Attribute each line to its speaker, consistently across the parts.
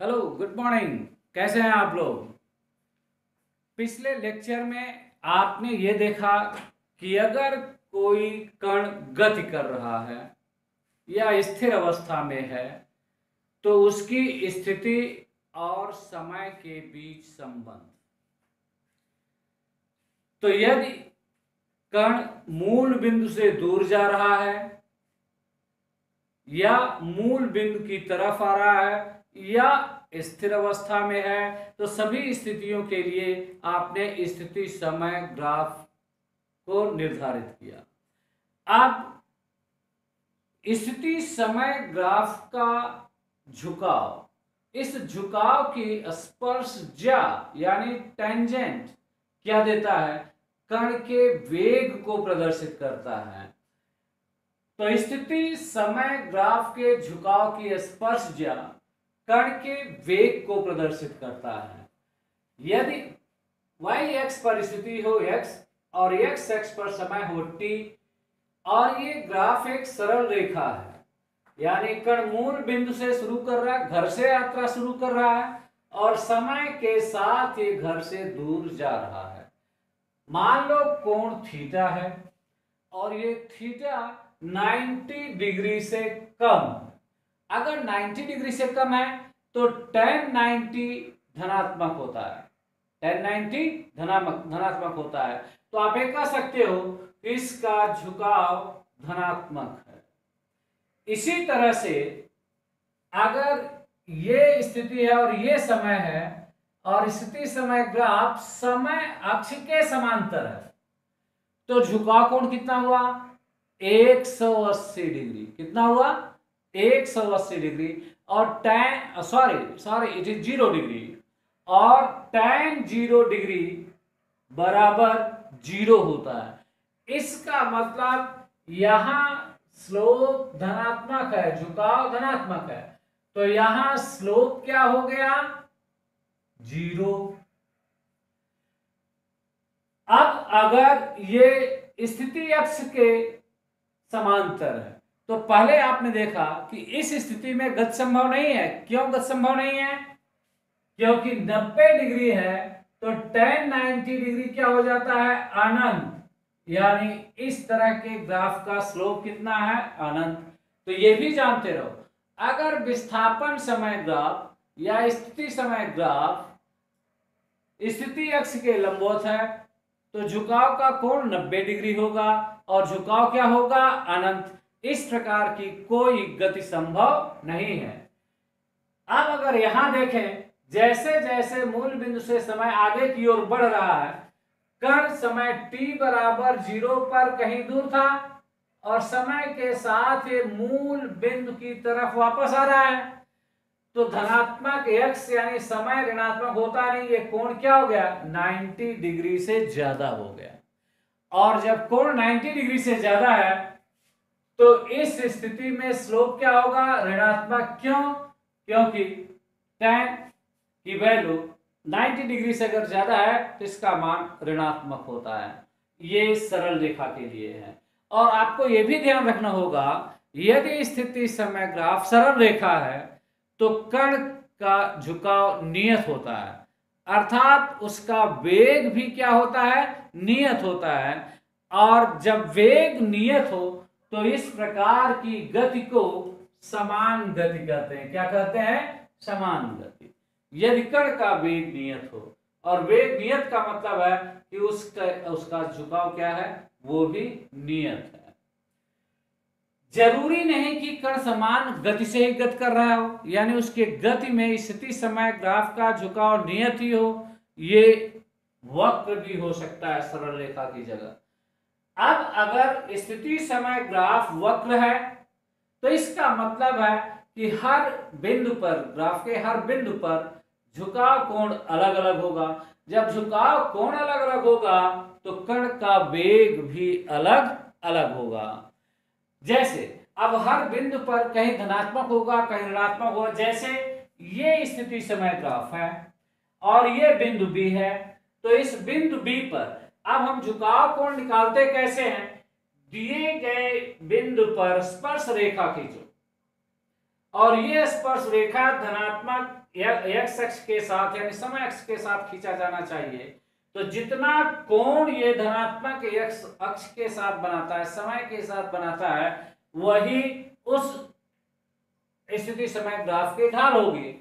Speaker 1: Hello, good morning. कैसे हैं आप लोग? पिछले लेक्चर में आपने ये देखा कि अगर कोई कण गति कर रहा है या स्थिर अवस्था में है तो उसकी स्थिति और समय के बीच संबंध। तो यदि कण मूल बिंदु से दूर जा रहा है या मूल बिंदु की तरफ आ रहा है या स्थिर अवस्था में है तो सभी स्थितियों के लिए आपने स्थिति समय ग्राफ को निर्धारित किया। अब स्थिति समय ग्राफ का झुकाव, इस झुकाव की स्पर्शज्या यानी टेंजेंट क्या देता है? कण के वेग को प्रदर्शित करता है। तो स्थिति समय ग्राफ के झुकाव की स्पर्शज्या कण के वेग को प्रदर्शित करता है। यदि y x पर स्थिति हो x और x x पर समय हो t और ये ग्राफ एक सरल रेखा है, यानी कण मूल बिंदु से शुरू कर रहा है, घर से यात्रा शुरू कर रहा है और समय के साथ ये घर से दूर जा रहा है। मान लो कोण थीटा है और ये थीटा 90 डिग्री से कम। अगर 90 डिग्री से कम है तो tan 90 धनात्मक होता है, tan 90 धनात्मक होता है। तो आप ये कह सकते हो कि इसका झुकाव धनात्मक है। इसी तरह से अगर ये स्थिति है और ये समय है और स्थिति समय ग्राफ समय अक्ष के समांतर है तो झुकाव कोण कितना हुआ? 180 डिग्री। कितना हुआ? 180 डिग्री। और सॉरी इट इज 0 डिग्री और tan 0 डिग्री बराबर 0 होता है। इसका मतलब यहां स्लोप धनात्मक है, झुकाव धनात्मक है, तो यहां स्लोप क्या हो गया? 0। अब अगर ये स्थिति अक्ष के समांतर है तो पहले आपने देखा कि इस स्थिति में गति संभव नहीं है। क्यों गति संभव नहीं है? क्योंकि 90 डिग्री है तो tan 90 डिग्री क्या हो जाता है? अनंत। यानी इस तरह के ग्राफ का स्लोप कितना है? अनंत। तो ये भी जानते रहो, अगर विस्थापन समय ग्राफ या स्थिति समय ग्राफ स्थिति अक्ष के लंबवत है तो झुकाव का कोण 90 डिग्री होगा और झुकाव क्या होगा? अनंत। इस प्रकार की कोई गति संभव नहीं है। अब अगर यहां देखें, जैसे जैसे मूल बिंदु से समय आगे की ओर बढ़ रहा है, कण समय t बराबर 0 पर कहीं दूर था और समय के साथ ये मूल बिंदु की तरफ वापस आ रहा है तो धनात्मक x यानी समय ऋणात्मक होता नहीं, ये कोण क्या हो गया? 90 डिग्री से ज्यादा हो गया। और जब कोण 90 डिग्री से ज्यादा है तो इस स्थिति में स्लोप क्या होगा? ऋणात्मक। क्यों? क्योंकि tan की वैल्यू 90 डिग्री से अगर ज्यादा है तो इसका मान ऋणात्मक होता है। ये सरल रेखा के लिए है। और आपको यह भी ध्यान रखना होगा, यदि स्थिति समय ग्राफ सरल रेखा है तो कण का झुकाव नियत होता है, अर्थात उसका वेग भी क्या होता है? नियत होता है। और जब वेग नियत हो तो इस प्रकार की गति को समान गति कहते हैं। क्या कहते हैं? समान गति। यदि कण का वेग नियत हो, और वेग नियत का मतलब है कि उसका झुकाव क्या है? वो भी नियत है। जरूरी नहीं कि कण समान गति से ही गति कर रहा हो, यानी उसके गति में स्थिति समय ग्राफ का झुकाव नियत ही हो, ये वक्र भी हो सकता है सरल रेखा की जगह। अब अगर स्थिति समय ग्राफ वक्र है तो इसका मतलब है कि हर बिंदु पर, ग्राफ के हर बिंदु पर झुकाव कोण अलग अलग होगा। जब झुकाव कोण अलग अलग होगा तो कण का वेग भी अलग अलग होगा। जैसे अब हर बिंदु पर कहीं धनात्मक होगा, कहीं ऋणात्मक होगा। जैसे ये स्थिति समय ग्राफ है और ये बिंदु B है, तो इस बिंदु B पर अब हम झुकाव कोण निकालते कैसे हैं? दिए गए बिंदु पर स्पर्श रेखा खींचो और ये स्पर्श रेखा धनात्मक एक्स अक्ष के साथ यानी समय अक्ष के साथ खींचा जाना चाहिए। तो जितना कोण ये धनात्मक एक्स अक्ष के साथ बनाता है, समय के साथ बनाता है, वही उस स्थिति समय ग्राफ की ढाल होगी।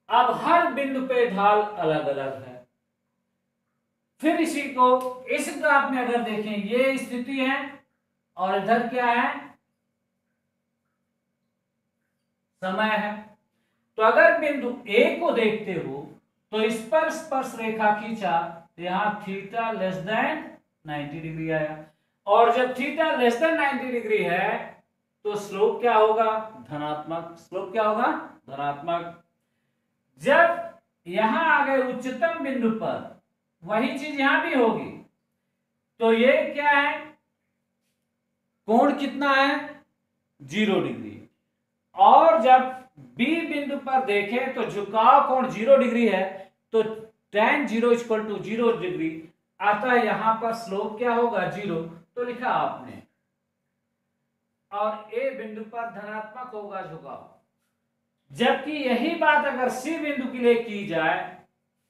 Speaker 1: अब हर बिंदु पे ढाल अलग अलग है। फिर इसी को इस ग्राफ में अगर देखें, ये स्थिति है और इधर क्या है, समय है। तो अगर बिंदु ए को देखते हो तो इस पर स्पर्श रेखा खींचा तो यहां थीटा लेस देन 90 डिग्री आया, और जब थीटा लेस देन 90 डिग्री है तो स्लोप क्या होगा, धनात्मक। स्लोप क्या होगा, धनात्मक। जब यहां आ गए उच्चतम बिंदु पर, वही चीज यहां भी होगी। तो ये क्या है, कोण कितना है, 0 डिग्री। और जब बी बिंदु पर देखें तो झुकाव कोण 0 डिग्री है, तो tan 0 इक्वल टू 0 डिग्री, अतः यहां पर स्लोप क्या होगा, 0। तो लिखा आपने। और ए बिंदु पर धनात्मक होगा झुकाव। जबकि यही बात अगर सी बिंदु के लिए की जाए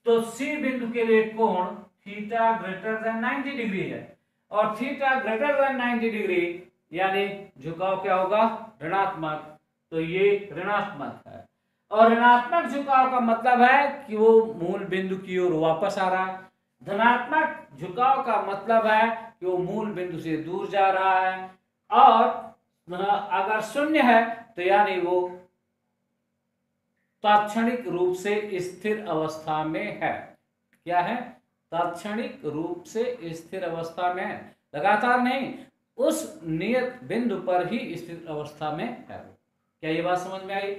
Speaker 1: तो सी बिंदु के लिए कोण थीटा ग्रेटर देन 90 डिग्री है, और थीटा ग्रेटर देन 90 डिग्री यानी झुकाव क्या होगा, ऋणात्मक। तो ये ऋणात्मक है, और ऋणात्मक झुकाव का मतलब है कि वो मूल बिंदु की ओर वापस आ रहा है। धनात्मक झुकाव का मतलब है कि वो मूल बिंदु से दूर जा रहा है। और अगर शून्य है तो यानी वो तात्क्षणिक रूप से स्थिर अवस्था में है। क्या है, तात्क्षणिक रूप से स्थिर अवस्था में है, लगातार नहीं, उस नियत बिंदु पर ही स्थिर अवस्था में है। क्या ये बात समझ में आई?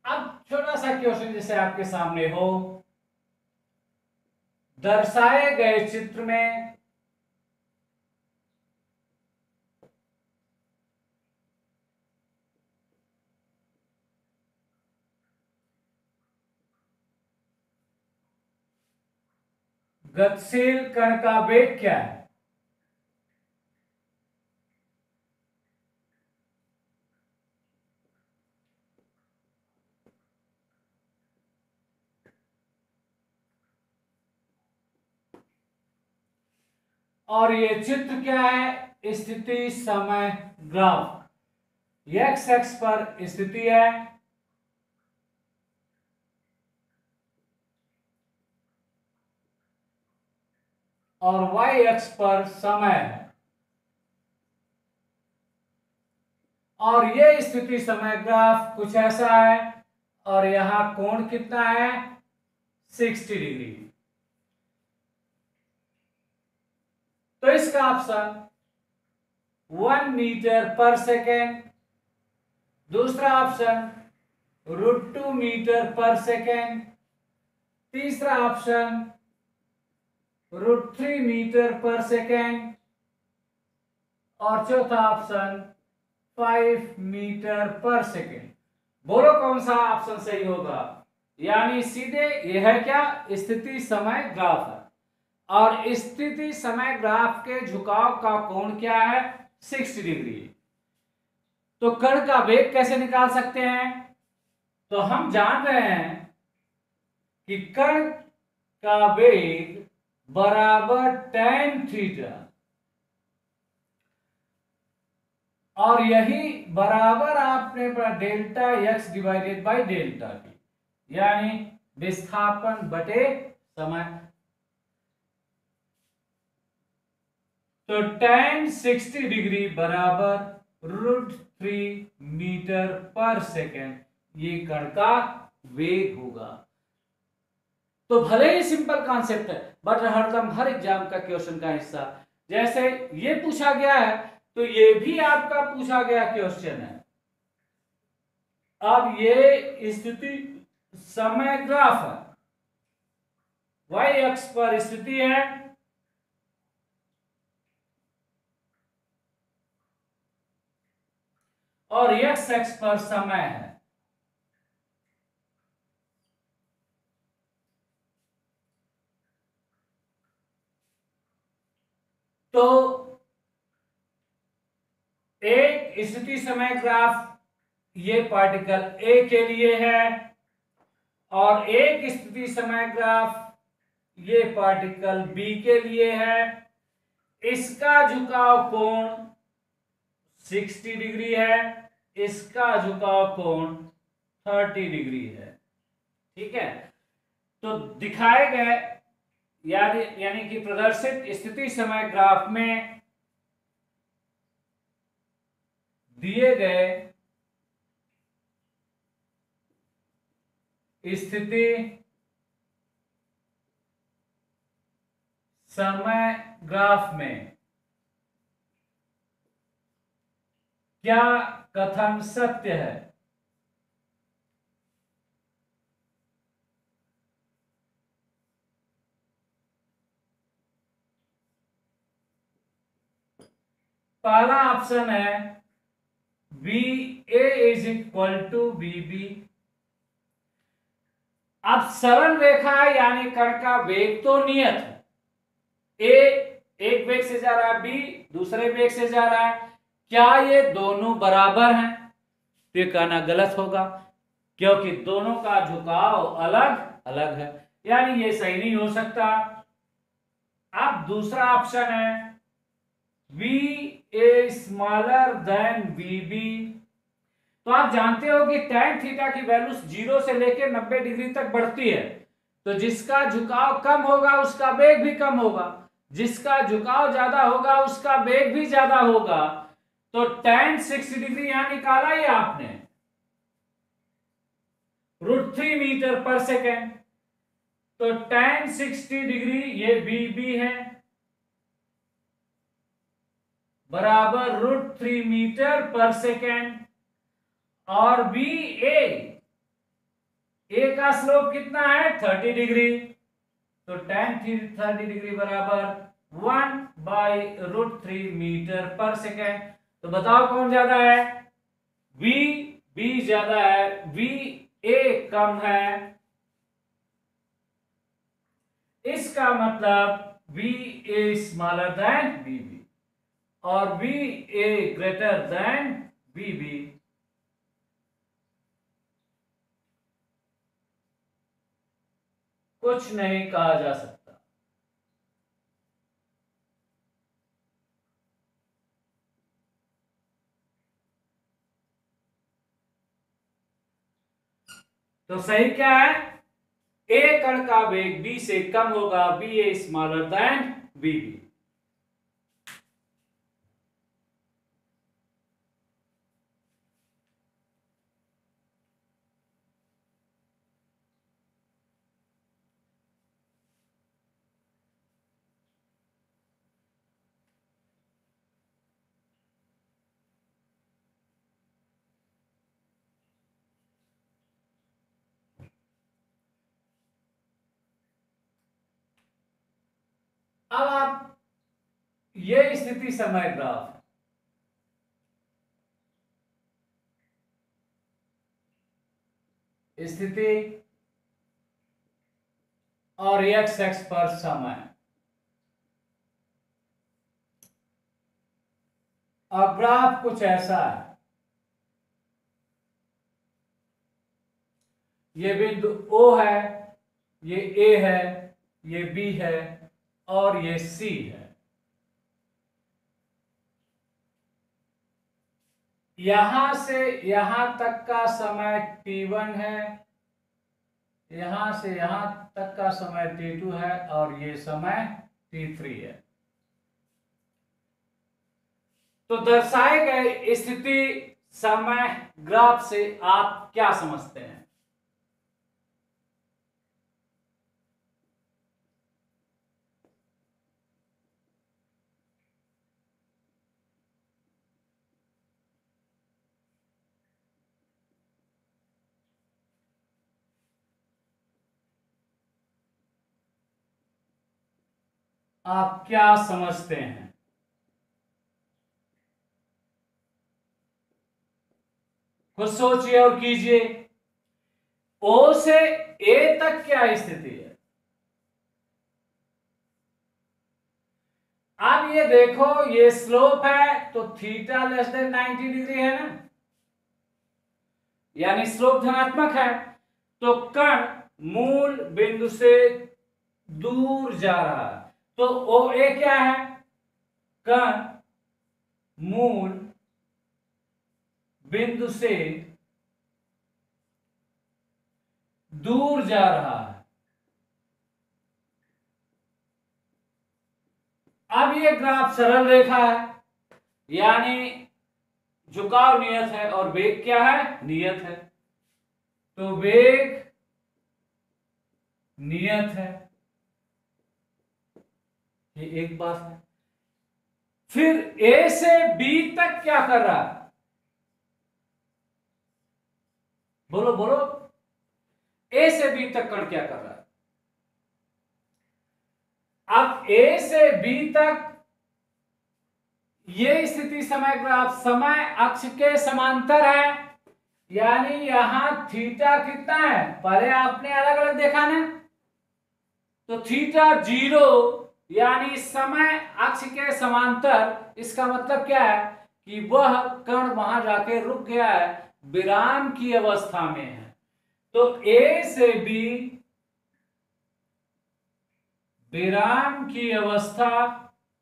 Speaker 1: अब छोटा सा क्वेश्चन जैसे आपके सामने हो, दर्शाए गए चित्र में गतिशील कण का वेग क्या है? और ये चित्र क्या है, स्थिति समय ग्राफ। एक्स एक्स पर स्थिति है और वाई एक्स पर समय है, और ये स्थिति समय ग्राफ कुछ ऐसा है, और यहां कोण कितना है, 60 डिग्री। तो इसका ऑप्शन 1 मीटर पर सेकेंड, दूसरा ऑप्शन √2 मीटर पर सेकेंड, तीसरा ऑप्शन √3 मीटर पर सेकेंड, और चौथा ऑप्शन 5 मीटर पर सेकेंड। बोलो कौन सा ऑप्शन सही होगा? यानी सीधे यह है क्या, स्थिति समय ग्राफ है, और स्थिति समय ग्राफ के झुकाव का कोण क्या है, 60 डिग्री। तो कण का वेग कैसे निकाल सकते हैं? तो हम जान रहे हैं कि कण का वेग बराबर tan थीटा, और यही बराबर आपने delta x divided by delta T, यानी विस्थापन बटे समय। तो tan 60 डिग्री बराबर √3 मीटर पर सेकेंड, ये कण का वेग होगा। तो भले ही सिंपल कॉन्सेप्ट है, बट हरदम हर एग्जाम का क्वेश्चन का हिस्सा, जैसे ये पूछा गया है तो ये भी आपका पूछा गया क्वेश्चन है। अब ये स्थिति समय ग्राफ है, वाई अक्ष पर स्थिति है और एक्स अक्ष पर समय है। तो एक स्थिति समय ग्राफ ये पार्टिकल ए के लिए है और एक स्थिति समय ग्राफ ये पार्टिकल बी के लिए है। इसका झुकाव कोण 60 डिग्री है, इसका झुकाव कोण 30 डिग्री है। ठीक है, तो दिखाए गए यानी कि प्रदर्शित स्थिति समय ग्राफ में दिए गए स्थिति समय ग्राफ में क्या कथन सत्य है? पहला ऑप्शन है B A is equal to B B. अब सरल रेखा है यानी कण का वेग तो नियत है, ए एक वेग से जा रहा है, बी दूसरे वेग से जा रहा है। क्या ये दोनों बराबर हैं? तो ये कहना गलत होगा क्योंकि दोनों का झुकाव अलग अलग है, यानी ये सही नहीं हो सकता। अब दूसरा ऑप्शन है V A smaller than V B. तो आप जानते हो कि tan थीटा की वैल्यू 0 से लेकर 90 डिग्री तक बढ़ती है, तो जिसका झुकाव कम होगा उसका वेग भी कम होगा, जिसका झुकाव ज्यादा होगा उसका वेग भी ज्यादा होगा। तो tan 60 डिग्री यहां निकाला ही आपने √3 मीटर पर सेकेंड, तो tan 60 डिग्री ये बी है बराबर √3 मीटर पर सेकेंड और बी ए का स्लोप कितना है 30 डिग्री, तो tan 30 डिग्री बराबर 1/√3 मीटर पर सेकेंड। तो बताओ कौन ज्यादा है? बी ज्यादा है, बी ए कम है। इसका मतलब बी ए स्मॉलर देन बी बी और बी ए ग्रेटर देन बी बी। कुछ नहीं कहा जा सकता। तो सही क्या है? ए कण का वेग बी से कम होगा, बी ए स्मॉलर देन बी बी। अब आप ये स्थिति समय ग्राफ स्थिति और एक्स एक्स पर समय। अब ग्राफ कुछ ऐसा है, ये बिंदु ओ है, ये ए है, ये बी है और ये सी है। यहां से यहां तक का समय t1 है, यहां से यहां तक का समय t2 है और ये समय t3 है। तो दर्शाए गए स्थिति समय ग्राफ से आप क्या समझते हैं? आप क्या समझते हैं? कुछ सोचिए और कीजिए। ओ से ए तक क्या स्थिति है? अब ये देखो, ये स्लोप है तो थीटा लेस देन 90 डिग्री है ना, यानी स्लोप धनात्मक है। तो कण मूल बिंदु से दूर जा रहा है, तो ओ ए क्या है? कण मूल बिंदु से दूर जा रहा है। अब ये ग्राफ सरल रेखा है, यानी झुकाव नियत है और वेग क्या है? नियत है। तो वेग नियत है, ये एक बात है। फिर ए से बी तक क्या कर रहा है? बोलो बोलो, ए से बी तक कण क्या कर रहा है? अब ए से बी तक ये स्थिति समय ग्राफ समय अक्ष के समांतर है, यानी यहां थीटा कितना है? पहले आपने अलग अलग देखा ना, तो थीटा 0, यानी समय अक्ष के समांतर। इसका मतलब क्या है कि वह कण वहां जाके रुक गया है, विराम की अवस्था में है। तो ए से बी विराम की अवस्था,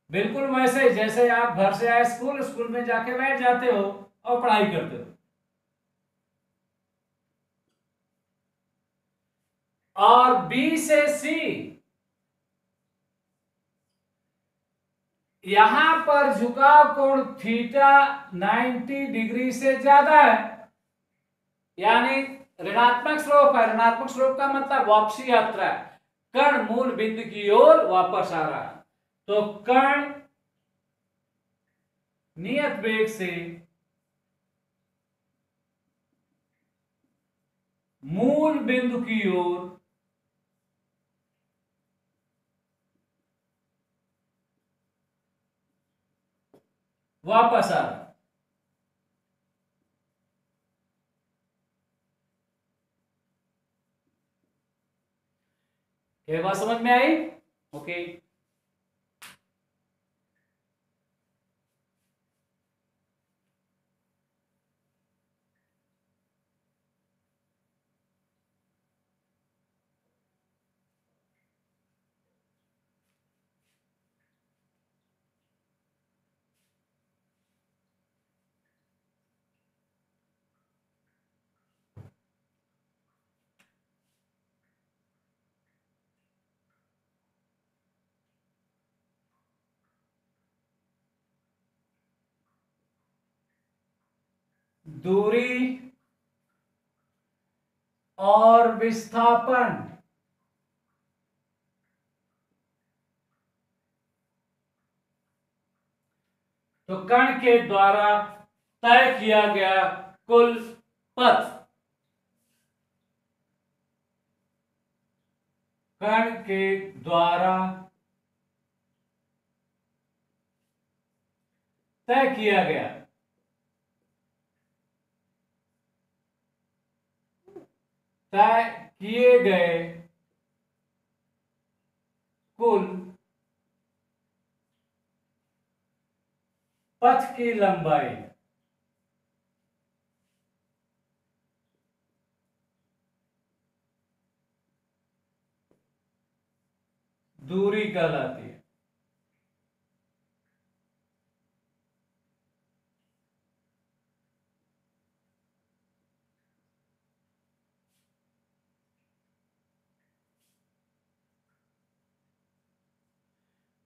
Speaker 1: बिल्कुल वैसे जैसे आप घर से आए स्कूल, स्कूल में जाके बैठ जाते हो और पढ़ाई करते हो। और बी से सी, यहां पर झुकाव कोण थीटा 90 डिग्री से ज्यादा है, यानी ऋणात्मक स्लोप है। ऋणात्मक स्लोप का मतलब वापसी यात्रा है, कण मूल बिंदु की ओर वापस आ रहा है। तो कण नियत वेग से मूल बिंदु की ओर वापस आ रहा है। ये बात समझ में आई? ओके। दूरी और विस्थापन तो कण के द्वारा तय किया गया कुल पथ, कण के द्वारा तय किया गया तय किए गए कुल पथ की लंबाई दूरी कहलाती है।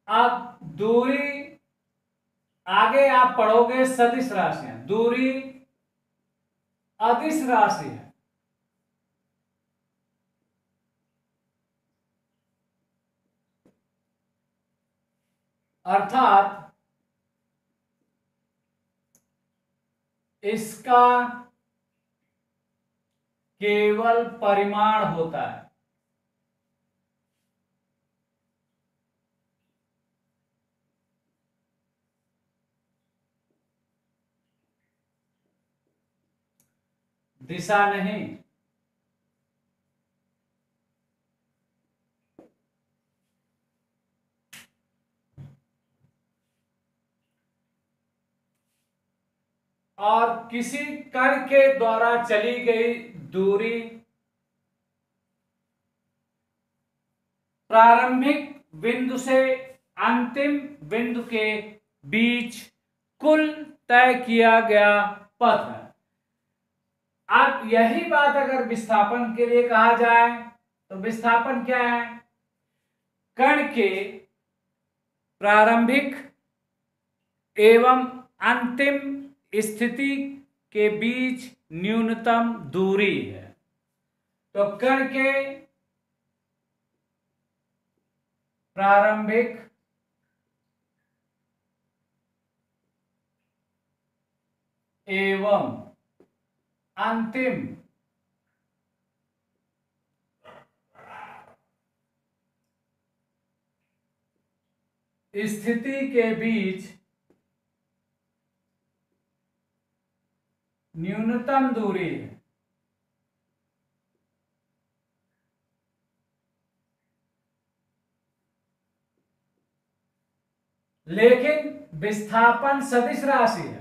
Speaker 1: अब दूरी, आगे आप पढ़ोगे सदिश राशियां, दूरी अदिश राशि है। अर्थात इसका केवल परिमाण होता है। दिशा नहीं। और किसी कण के द्वारा चली गई दूरी प्रारंभिक बिंदु से अंतिम बिंदु के बीच कुल तय किया गया पथ है। अब यही बात अगर विस्थापन के लिए कहा जाए तो विस्थापन क्या है? कण के प्रारंभिक एवं अंतिम स्थिति के बीच न्यूनतम दूरी है। तो कण के प्रारंभिक एवं अंतिम स्थिति के बीच न्यूनतम दूरी है। लेकिन विस्थापन सदिश राशि है।